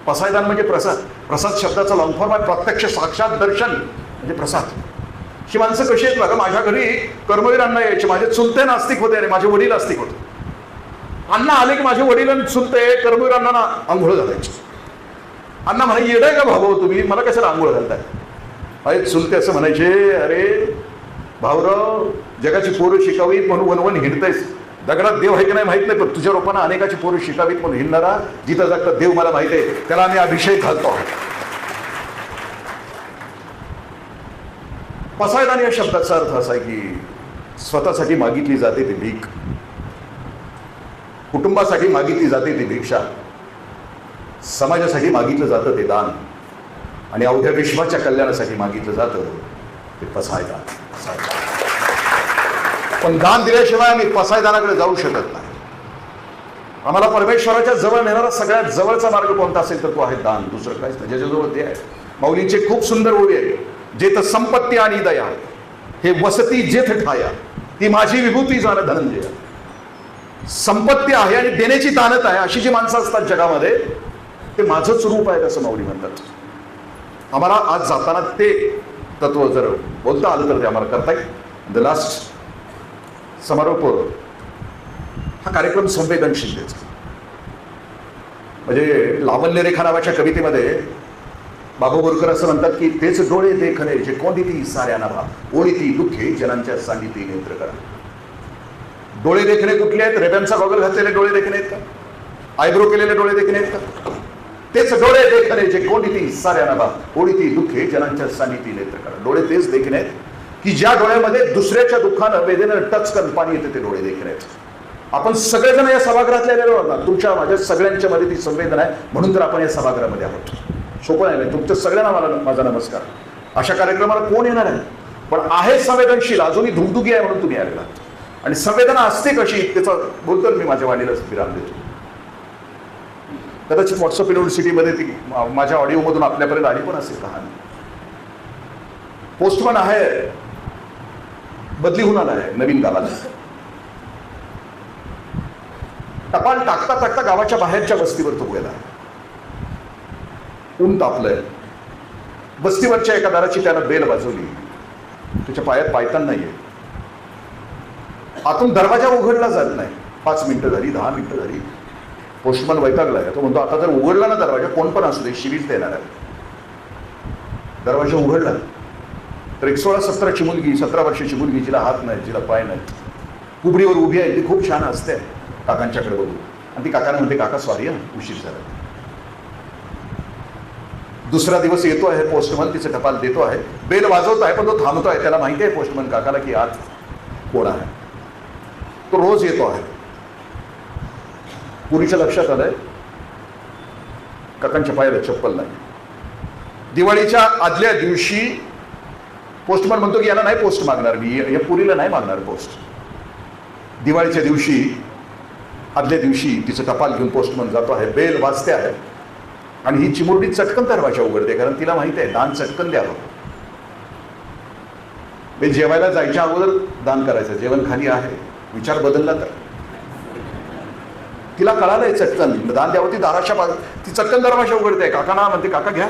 पसायदान म्हणजे प्रसाद. प्रसाद शब्दाचा लॉंग फॉर्म आहे प्रत्यक्ष साक्षात दर्शन म्हणजे प्रसाद. ही माणसं कशी आहेत बघा. माझ्या घरी कर्मवीर अण्णा यायचे. माझे चुलते नास्तिक होते आणि माझे वडील आस्तिक होते. अण्णा आले की माझे वडील आणि चुलते कर्मवीर अण्णांना आंघोळ घालायचे. अण्णा म्हणे येडाय का भाऊ तुम्ही, मला कशाला आंघोळ घालताय? अरे चुलते असं म्हणायचे, अरे भाऊराव जगाची पोरं शिकावीत म्हणून वनवन हिंडतायस. दगडात देव आहे की नाही माहित नाही, पण तुझ्या रूपानं अनेकाची पोरं शिकावीत म्हणून हिंडणारा जिथं जागता देव मला माहित आहे, त्याला आम्ही अभिषेक घालतो. पसायदान या शब्दाचा अर्थ असा आहे की स्वतःसाठी मागितली जाते ती भीक, कुटुंबासाठी मागितली जाते ती भिक्षा, समाजासाठी मागितलं जातं ते दान, आणि अवघ्या विश्वाच्या कल्याणासाठी मागितलं जातं ते पसायदान. पण दान दिल्याशिवाय आम्ही पसायदानाकडे जाऊ शकत नाही. आम्हाला परमेश्वराच्या जवळ नेणारा सगळ्यात जवळचा मार्ग कोणता असेल तर तो आहे दान. दुसरं काहीच नाही. ज्याच्याजवळ ते आहे. माऊलींचे खूप सुंदर ओळी आहे. जेथ संपत्ती आणि दया हे वसती जेथ ठाया, ती माझी विभूती जाण धनंजय. संपत्ती आहे आणि देण्याची ताणत आहे अशी जी माणसं असतात जगामध्ये, ते माझंच रूप आहे असं माऊली म्हणतात. आम्हाला आज जाताना ते तत्व जर बोलता आलं तर ते आम्हाला करता येईल. द लास्ट समारोप हा कार्यक्रम संवेदनशील द्यायचा. म्हणजे लावण्य रेखा नावाच्या कवितेमध्ये बाबू बोरकर असं म्हणतात की तेच डोळे देखणे जे कोंडिती साऱ्यांना भा, ओळीती दुःखे जनांच्या सांडिती नेत्र करा. डोळे देखणे कुठले आहेत? रेब्यांचा गॉगल घातलेले डोळे देखणे आहेत का? आयब्रो केलेले डोळे देखणे आहेत का? तेच डोळे देखणे जे कोंडिती साऱ्यांना भा, ओळीती दुःखे जनांच्या सांडिती नेत्र करा. डोळे तेच देखणे आहेत की ज्या डोळ्यामध्ये दुसऱ्याच्या दुःखानं वेदनेनं टचकन पाणी येते, ते डोळे देखणे आहेत. आपण सगळेजण या सभागृहातले आलेलो आहोत. तुमच्या माझ्या सगळ्यांच्या मध्ये ती संवेदना आहे, म्हणून तर आपण या सभागृहामध्ये आहोत. सोपं नाही. तुमच्या सगळ्यांना मला माझा नमस्कार. अशा कार्यक्रमाला कोण येणार आहे? पण आहे संवेदनशील, अजूनही धुगधुगी आहे म्हणून तुम्ही आलेला. आणि संवेदना असते कशी त्याचा बोलतो मी माझ्या वाणीला विराम देतो. कदाचित व्हॉट्सअप युनिव्हर्सिटीमध्ये ती माझ्या ऑडिओमधून आपल्यापर्यंत आली पण असेल कहाणी. पोस्टमन आहे, बदली होऊन आला आहे नवीन गावाला. टपाल टाकता टाकता गावाच्या बाहेरच्या वस्तीवर तो गेला. ऊन तापलंय. वस्तीवरच्या एका दाराची त्यानं बेल वाजवली. त्याच्या पायात पायतान नाहीये. आतून दरवाजा उघडला जात नाही. 5 मिनिटं झाली, 10 मिनिटं झाली. पोस्टमन वैतागलाय. तो म्हणतो आता जर उघडला ना दरवाजा, कोण पण असू दे शिरीच देणार आहे. दरवाजा उघडला तर एक 16-17ची मुलगी, 17 वर्षाची मुलगी, जिला हात नाही, जिला पाय नाही, कुबडीवर उभी आहे. ती खूप छान असते काकांच्याकडे बघून. आणि ती काकांना म्हणते काका सॉरी उशीर झाला. दुसरा दिवस येतो आहे पोस्टमन, तिचं टपाल देतो आहे, बेल वाजवत आहे, पण तो थांबतो आहे. त्याला माहिती आहे पोस्टमन काकाला की आत कोण आहे. तो रोज येतो आहे. पुरीच्या लक्षात आलंय काकांच्या पायाला चप्पल नाही. दिवाळीच्या आदल्या दिवशी पोस्टमन म्हणतो की याला नाही पोस्ट मागणार मी, या पुरीला नाही मागणार पोस्ट. दिवाळीच्या दिवशी आदल्या दिवशी तिचं टपाल घेऊन पोस्टमन जातो आहे. बेल वाजते आहे आणि ही चिमुरडी चटकन दरवाजा उघडते, कारण तिला माहिती आहे दान चटकन द्यावं. बेल जेवायला जायच्या अगोदर दान करायचं. जेवण खाली आहे, विचार बदलला तर. तिला कळालंय चटकन दान द्यावं. ती दाराच्या ती चटकन दरवाजा उघडते. काकांना म्हणते काका घ्या.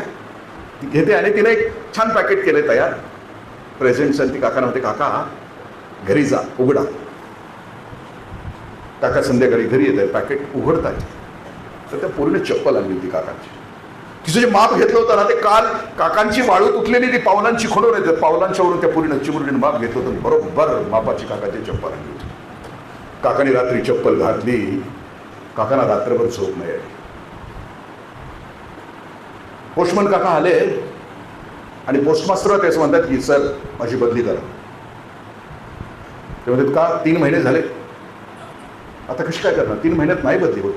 ती घेते आणि तिला एक छान पॅकेट केलंय तयार प्रेझेंट्स. आणि ती काकांना म्हणते काका घरी जा, उघडा. काका संध्याकाळी घरी येत आहे, पॅकेट उघडत आहे. तर त्या पूर्ण चप्पल आणली होती काकांची. तिचं जे माप घेतलं होतं ना, ते काल काकांची वाळू तुटलेली ती पावलांची खणून येते. पावलांच्यावरून त्या पूर्ण चिमुरडीने माप घेतलं होतं. बरोबर मापाची काकाची चप्पल आणली होती. काकाने रात्री चप्पल घातली. काकांना रात्रभर झोप नाही आली. पोस्टमन काका आले आणि पोस्टमास्टर त्याचं म्हणतात की सर माझी बदली करा. ते म्हणतात का? 3 महिने झाले. आता कशी काय करणार? 3 महिन्यात नाही बदली होत.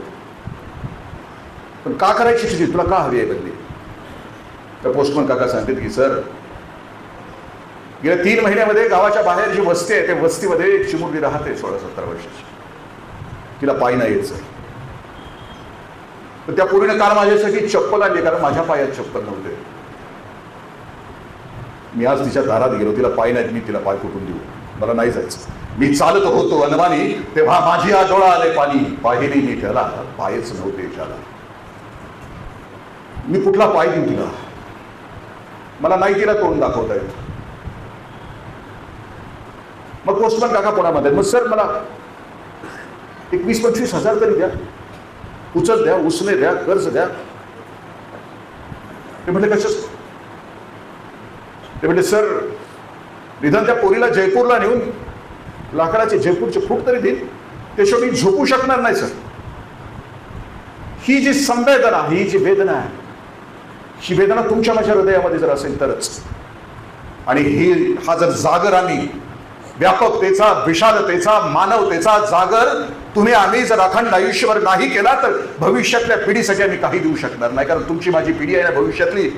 पण का करायची तुझी? तुला का हवी आहे बदली? तर पोस्टमन काका सांगतात की सर, गेल्या 3 महिन्यामध्ये गावाच्या बाहेर जी वस्ती आहे त्या वस्तीमध्ये एक चिमुरडी राहते 16-17 वर्षाची, तिला पाय नाही येत सर. तर त्या पोरीनं काल माझ्यासाठी चप्पल आणली, कारण माझ्या पायात चप्पल नव्हते. मी आज तिच्या दारात गेलो, तिला पाय नाहीत, मी तिला पाय कुठून देऊ, मला नाही जायचं. मी चालत होतो अनवानी, तेव्हा माझी डोळा आले पाणी, पाहिली मी त्याला, पायच नव्हते त्याला. मी कुठला पाय देऊ तिला, मला नाही तिला तोंड दाखवता येत. मग पोस्टमन काका पुण्यामध्ये, मग सर मला 20-25 हजार तरी द्या, उचल द्या, उसने द्या, कर्ज द्या. ते म्हटले कशाच? ते म्हटले सर, निदान त्या पोरीला जयपूरला नेऊन लाकडाचे जयपूरचे फूट तरी देईल, त्याशिवाय मी झोपू शकणार नाही सर. ही जी संवेदना, ही जी वेदना आहे, ही वेदना तुमच्या माझ्या हृदयामध्ये जर असेल तरच, आणि हा जर जागर आम्ही व्यापकतेचा, विशालतेचा, मानवतेचा जागर तुम्ही आम्ही जर अखंड आयुष्यभर नाही केला तर भविष्यातल्या पिढीसाठी आम्ही काही देऊ शकणार नाही. कारण तुमची माझी पिढी आहे ना भविष्यातली.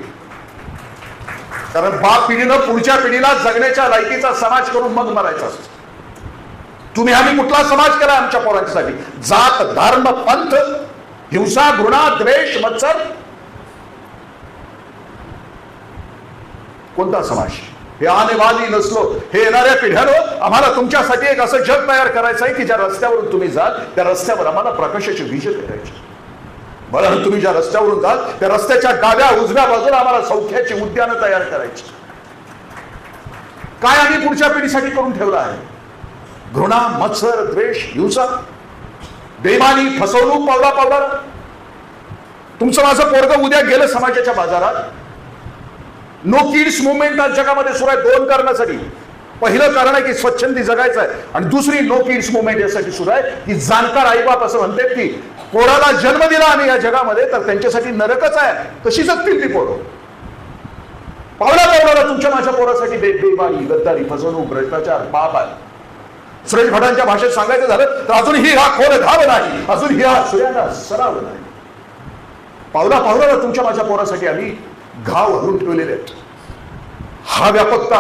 कारण बाप पिढीनं पुढच्या पिढीला जगण्याच्या लायकीचा समाज करून मग मरायचा असतो. तुम्ही आम्ही कुठला समाज केला आमच्या पोरांच्यासाठी? जात, धर्म, पंथ, हिंसा, घृणा, द्वेष, मत्सर, कोणता समाज? हे आणेवाली नसलो, हे येणाऱ्या पिढ्यानं आम्हाला तुमच्यासाठी एक असं जग तयार करायचं आहे की ज्या रस्त्यावरून तुम्ही जाल त्या रस्त्यावर आम्हाला प्रकाशाची विजय करायची. बरं, तुम्ही ज्या रस्त्यावरून जाल त्या रस्त्याच्या डाव्या उजव्या बाजूला आम्हाला सौख्याची उद्यानं तयार करायची. काय आम्ही पुढच्या पिढीसाठी करून ठेवलं आहे? घृणा, मत्सर, द्वेष, हिंसा, बेईमानी, फसवणूक पावला पावला. तुमचं माझं पोरगं उद्या गेलं समाजाच्या बाजारात. नो किड्स मुवमेंट आज जगामध्ये सुरू आहे 2 कारणासाठी. पहिलं कारण आहे की स्वच्छंदी जगायचं आहे, आणि दुसरी नो किड्स मुवमेंट यासाठी सुरू आहे की जाणकार आईबाप असं म्हणतात की पोराला जन्म दिला आम्ही या जगामध्ये तर त्यांच्यासाठी नरकच आहे, कशी जगतील ती पोरं? पावला पावलाला तुमच्या माझ्या पोरासाठी बेईमानी, गद्दारी, फसवणूक, भ्रष्टाचार, पाप आहे. सुरेश भटांच्या भाषेत सांगायचं झालं तर अजूनही हा खोल घाव नाही, अजूनही हा सूर्याला सराव नाही. पावला पावलाला तुमच्या माझ्या पोरासाठी आम्ही घाव घालून ठेवलेले आहेत. हा व्यापकता